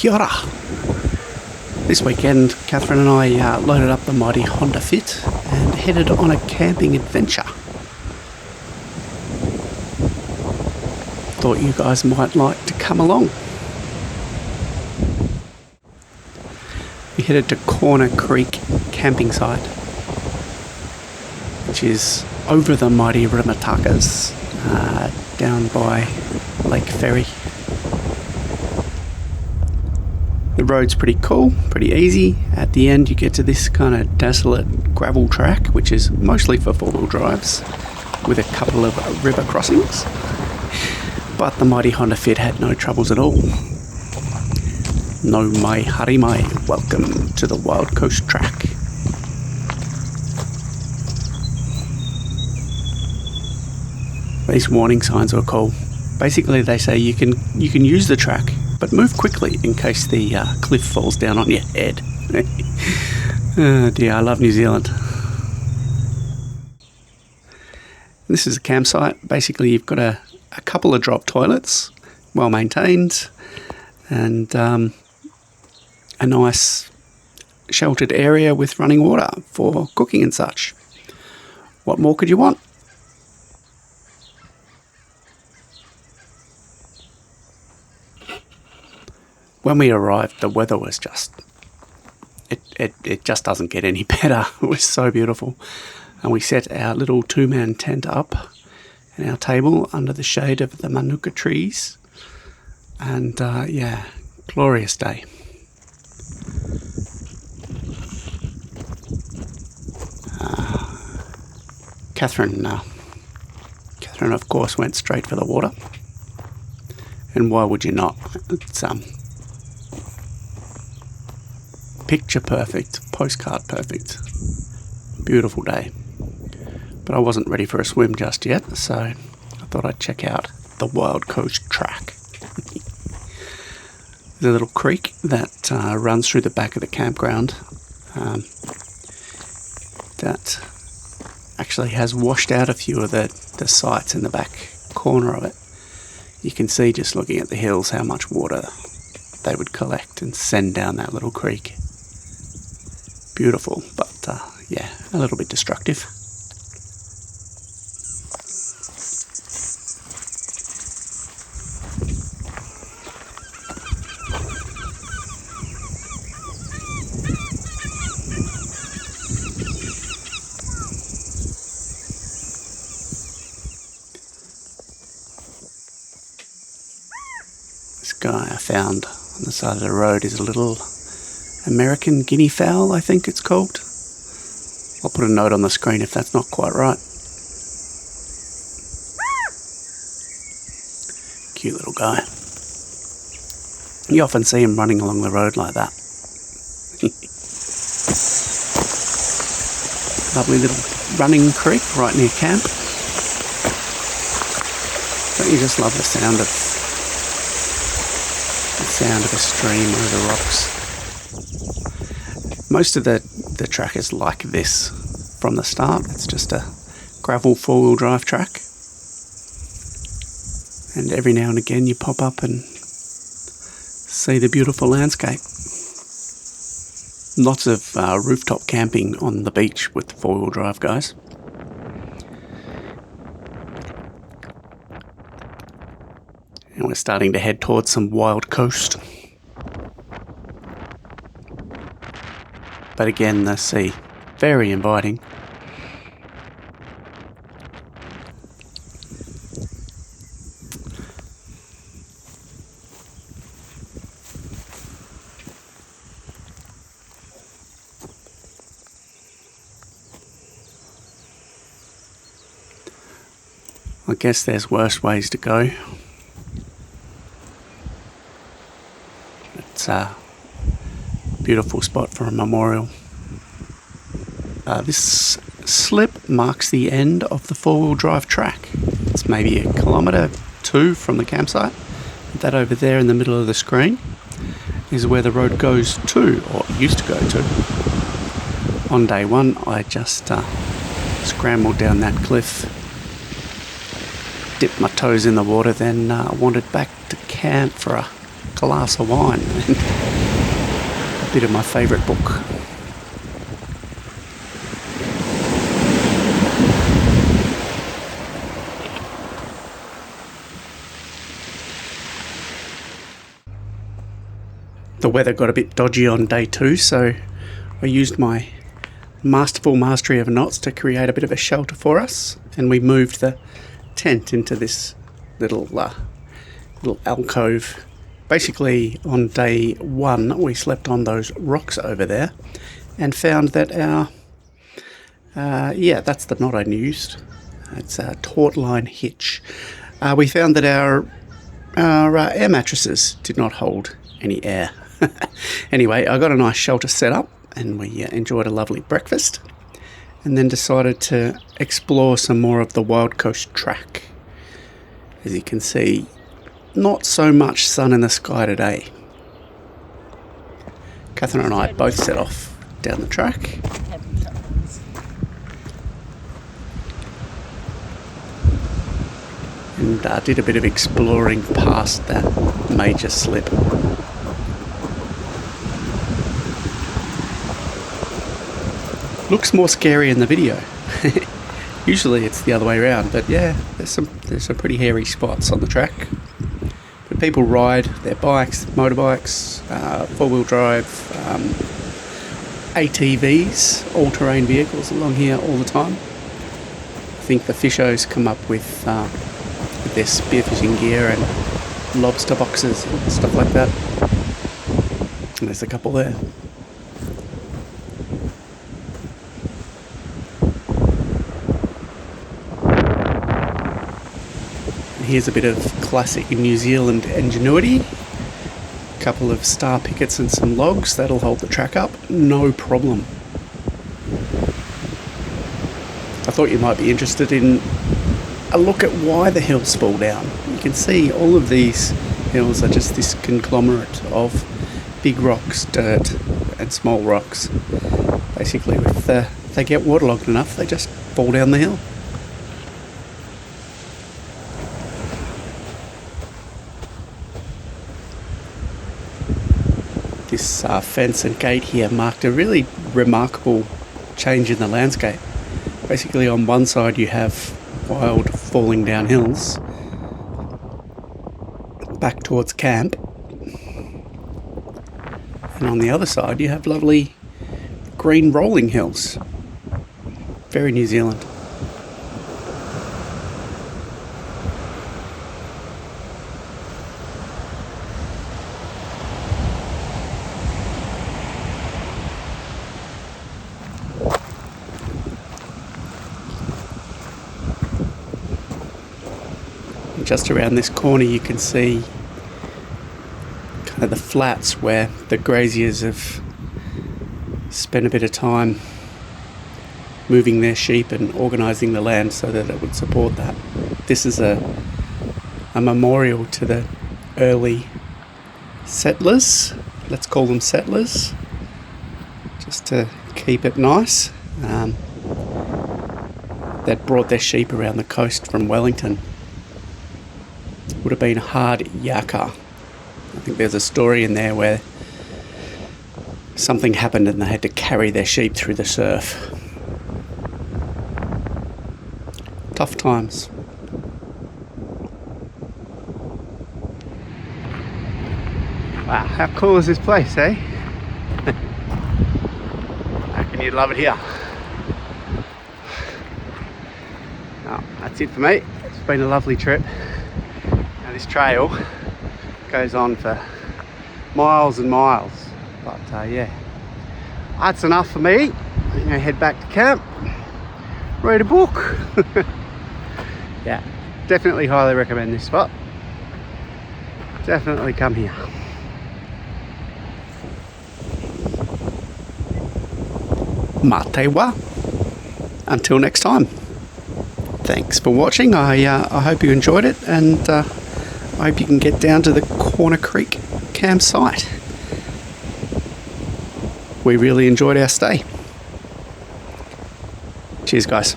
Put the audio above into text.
Kia ora. This weekend, Catherine and I loaded up the mighty Honda Fit and headed on a camping adventure. Thought you guys might like to come along. We headed to Corner Creek camping site, which is over the mighty Rimatakas, down by Lake Ferry. The road's pretty cool, pretty easy. At the end you get to this kind of desolate gravel track, which is mostly for four-wheel drives, with a couple of river crossings. But the mighty Honda Fit had no troubles at all. No mai harimai, welcome to the Wild Coast track. These warning signs are cool. Basically they say you can use the track, but move quickly in case the cliff falls down on your head. Oh dear, I love New Zealand. This is a campsite. Basically you've got a couple of drop toilets, well maintained, and a nice sheltered area with running water for cooking and such. What more could you want? When we arrived, the weather was just, it just doesn't get any better. It was so beautiful. And we set our little two-man tent up and our table under the shade of the manuka trees. And yeah, glorious day. Catherine, of course, went straight for the water. And why would you not? It's picture perfect, postcard perfect, beautiful day. But I wasn't ready for a swim just yet, so I thought I'd check out the Wild Coast track. There's a little creek that runs through the back of the campground that actually has washed out a few of the sites in the back corner of it. You can see just looking at the hills how much water they would collect and send down that little creek. Beautiful, but yeah, a little bit destructive. This guy I found on the side of the road is a little American guinea fowl, I think it's called. I'll put a note on the screen if that's not quite right. Cute little guy. You often see him running along the road like that. Lovely little running creek right near camp. Don't you just love the sound of a stream over rocks? Most of the track is like this from the start. It's just a gravel four-wheel drive track. And every now and again you pop up and see the beautiful landscape. Lots of rooftop camping on the beach with the four-wheel drive guys. And we're starting to head towards some Wild Coast. But again, the sea, very inviting. I guess there's worse ways to go. It's a beautiful spot for a memorial. This slip marks the end of the four-wheel drive track. It's maybe 1 kilometre 2 from the campsite. That over there in the middle of the screen is where the road goes to, or used to go to. On day one, I just scrambled down that cliff, dipped my toes in the water, then wandered back to camp for a glass of wine and a bit of my favourite book. The weather got a bit dodgy on day 2, so I used my masterful mastery of knots to create a bit of a shelter for us, and we moved the tent into this little alcove. Basically, on day 1 we slept on those rocks over there and found that our that's the knot I used. It's a taut line hitch. We found that our air mattresses did not hold any air. Anyway, I got a nice shelter set up and we enjoyed a lovely breakfast, and then decided to explore some more of the Wild Coast track. As you can see, not so much sun in the sky today. Catherine and I both set off down the track. And did a bit of exploring past that major slip. Looks more scary in the video. Usually it's the other way around, but yeah, there's some pretty hairy spots on the track. But people ride their bikes, motorbikes, 4-wheel drive, ATVs, all-terrain vehicles along here all the time. I think the fishos come up with their spearfishing gear and lobster boxes and stuff like that. And there's a couple there. Here's a bit of classic New Zealand ingenuity. A couple of star pickets and some logs, that'll hold the track up, no problem. I thought you might be interested in a look at why the hills fall down. You can see all of these hills are just this conglomerate of big rocks, dirt and small rocks. Basically, if they get waterlogged enough, they just fall down the hill. This fence and gate here marked a really remarkable change in the landscape. Basically, on one side you have wild falling down hills back towards camp, and on the other side you have lovely green rolling hills. Very New Zealand. Just around this corner you can see kind of the flats where the graziers have spent a bit of time moving their sheep and organising the land so that it would support that. This is a memorial to the early settlers, let's call them settlers, just to keep it nice, that brought their sheep around the coast from Wellington. Would have been hard yakka. I think there's a story in there where something happened and they had to carry their sheep through the surf. Tough times. Wow, how cool is this place, eh? I reckon you'd love it here. Oh, that's it for me. It's been a lovely trip. This trail goes on for miles and miles, but yeah, that's enough for me. I'm going to head back to camp, read a book. Yeah, definitely highly recommend this spot. Definitely come here. Matewa. Until next time. Thanks for watching. I hope you enjoyed it, and I hope you can get down to the Corner Creek campsite. We really enjoyed our stay. Cheers, guys.